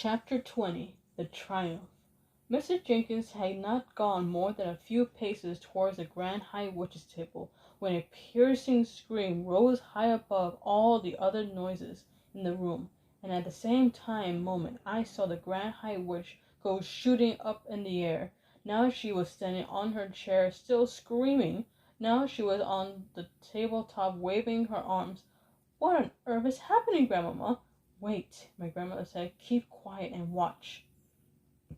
Chapter 20. The Triumph. Mr. Jenkins had not gone more than a few paces towards the Grand High Witch's table when a piercing scream rose high above all the other noises in the room, and at the same moment I saw the Grand High Witch go shooting up in the air. Now she was standing on her chair, still screaming. Now she was on the tabletop, waving her arms. "What on earth is happening, Grandmama?" "Wait," my grandmother said. "Keep quiet and watch."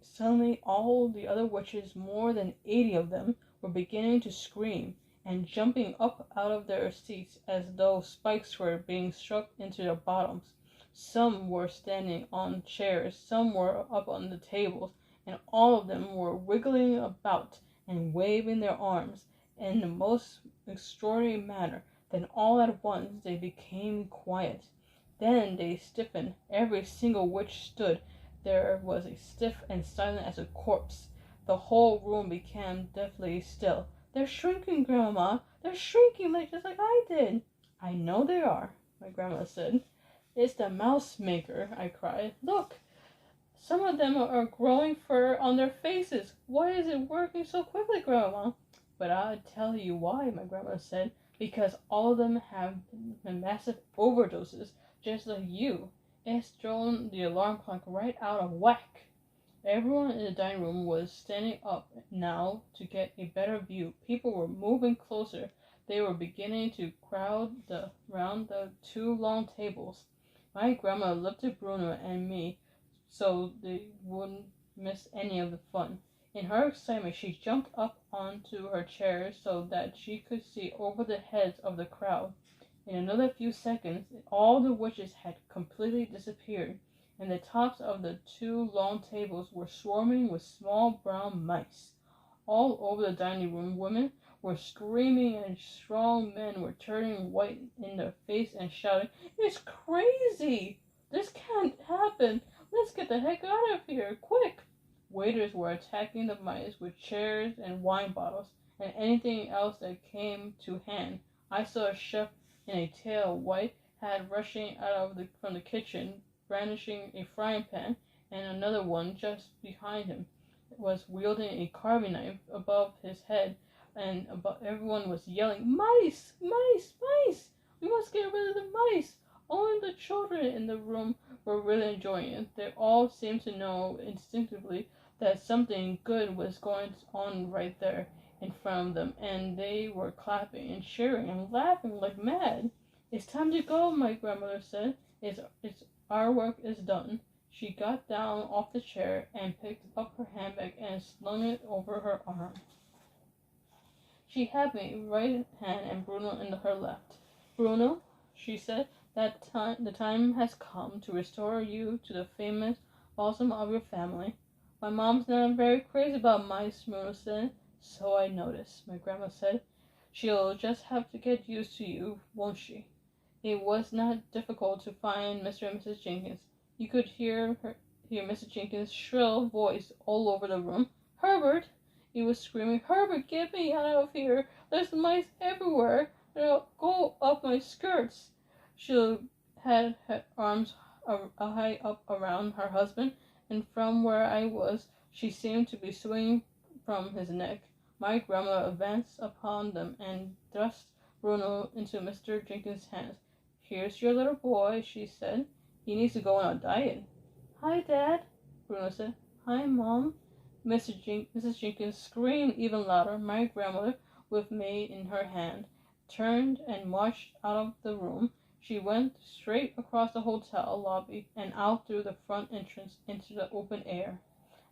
Suddenly all the other witches, more than 80 of them, were beginning to scream and jumping up out of their seats as though spikes were being struck into their bottoms. Some were standing on chairs, some were up on the tables, and all of them were wiggling about and waving their arms in the most extraordinary manner. Then all at once they became quiet. Then they stiffened. Every single witch stood. There was as stiff and silent as a corpse. The whole room became deathly still. "They're shrinking, Grandma. They're shrinking just like I did." "I know they are," my grandma said. "It's the mouse maker," I cried. "Look, some of them are growing fur on their faces. Why is it working so quickly, Grandma?" "But I'll tell you why," my grandma said. "Because all of them have massive overdoses, just like you. It's thrown the alarm clock right out of whack." Everyone in the dining room was standing up now to get a better view. People were moving closer. They were beginning to crowd round the two long tables. My grandma looked at Bruno and me so they wouldn't miss any of the fun. In her excitement, she jumped up onto her chair so that she could see over the heads of the crowd. In another few seconds, all the witches had completely disappeared, and the tops of the two long tables were swarming with small brown mice. All over the dining room, women were screaming and strong men were turning white in the face and shouting, "It's crazy! This can't happen! Let's get the heck out of here, quick!" Waiters were attacking the mice with chairs and wine bottles and anything else that came to hand. I saw a chef in a tail white hat rushing out from the kitchen, brandishing a frying pan, and another one just behind him was wielding a carving knife above his head, and everyone was yelling, "Mice! Mice! Mice! We must get rid of the mice!" Only the children in the room were really enjoying it. They all seemed to know instinctively that something good was going on right there in front of them, and they were clapping and cheering and laughing like mad. "It's time to go," my grandmother said. Our work is done." She got down off the chair and picked up her handbag and slung it over her arm. She had me right hand and Bruno in her left. "Bruno," she said, the time has come to restore you to the famous balsam of your family." "My mom's not very crazy about mice," Bruno said. "So I noticed," my grandma said. "She'll just have to get used to you, won't she?" It was not difficult to find Mr. and Mrs. Jenkins. You could hear Mrs. Jenkins' shrill voice all over the room. "Herbert!" he was screaming. "Herbert, get me out of here! There's mice everywhere! They'll go up my skirts!" She had her arms high up around her husband, and from where I was, she seemed to be swinging from his neck. My grandma advanced upon them and thrust Bruno into Mr. Jenkins' hands. "Here's your little boy," she said. "He needs to go on a diet." "Hi, Dad," Bruno said. "Hi, Mom." Mrs. Jenkins screamed even louder. My grandmother, with me in her hand, turned and marched out of the room. She went straight across the hotel lobby and out through the front entrance into the open air.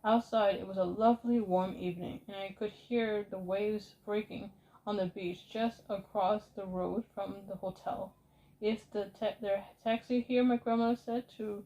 Outside it was a lovely warm evening, and I could hear the waves breaking on the beach just across the road from the hotel. "Is their taxi here?" my grandmother said to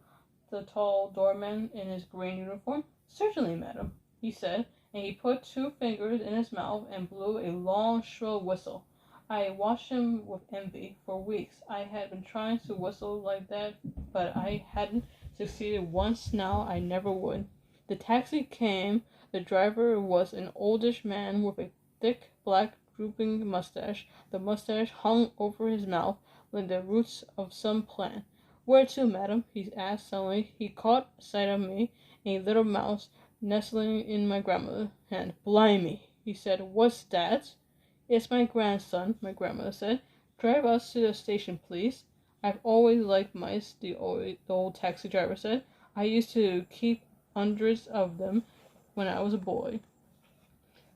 the tall doorman in his green uniform. "Certainly, madam," he said, and he put 2 fingers in his mouth and blew a long, shrill whistle. I watched him with envy. For weeks I had been trying to whistle like that, but I hadn't succeeded once. Now I never would. The taxi came. The driver was an oldish man with a thick, black, drooping mustache. The mustache hung over his mouth like the roots of some plant. Where to, madam? He asked suddenly. He caught sight of me, a little mouse, nestling in my grandmother's hand. Blimey, he said. What's that? It's my grandson, my grandmother said. Drive us to the station, please. I've always liked mice, the old taxi driver said. I used to keep hundreds of them when I was a boy.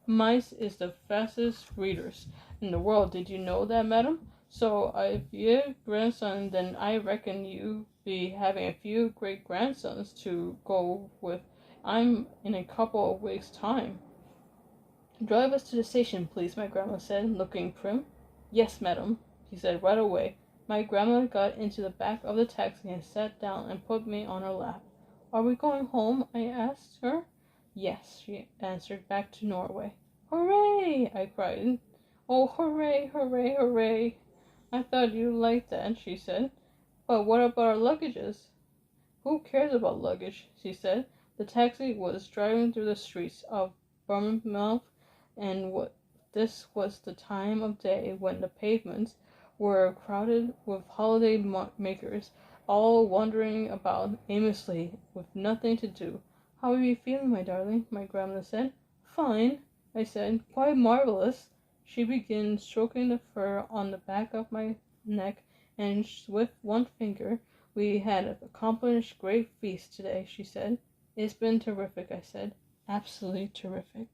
Mice is the fastest readers in the world. Did you know that, madam? So if you're grandson, then I reckon you be having a few great grandsons to go with. I'm in a couple of weeks' time. Drive us to the station, please, my grandma said, looking prim. Yes, madam, he said right away. My grandma got into the back of the taxi and sat down and put me on her lap. Are we going home? I asked her. Yes, she answered, back to Norway. Hooray! I cried. Oh, hooray, hooray, hooray. I thought you liked that, she said. But what about our luggages? Who cares about luggage? She said. The taxi was driving through the streets of Bournemouth, and this was the time of day when the pavements were crowded with holiday makers, all wandering about aimlessly with nothing to do. How are you feeling, my darling? My grandmother said. Fine, I said. Quite marvelous. She began stroking the fur on the back of my neck, and with one finger, we had accomplished great feast today, she said. It's been terrific, I said. Absolutely terrific.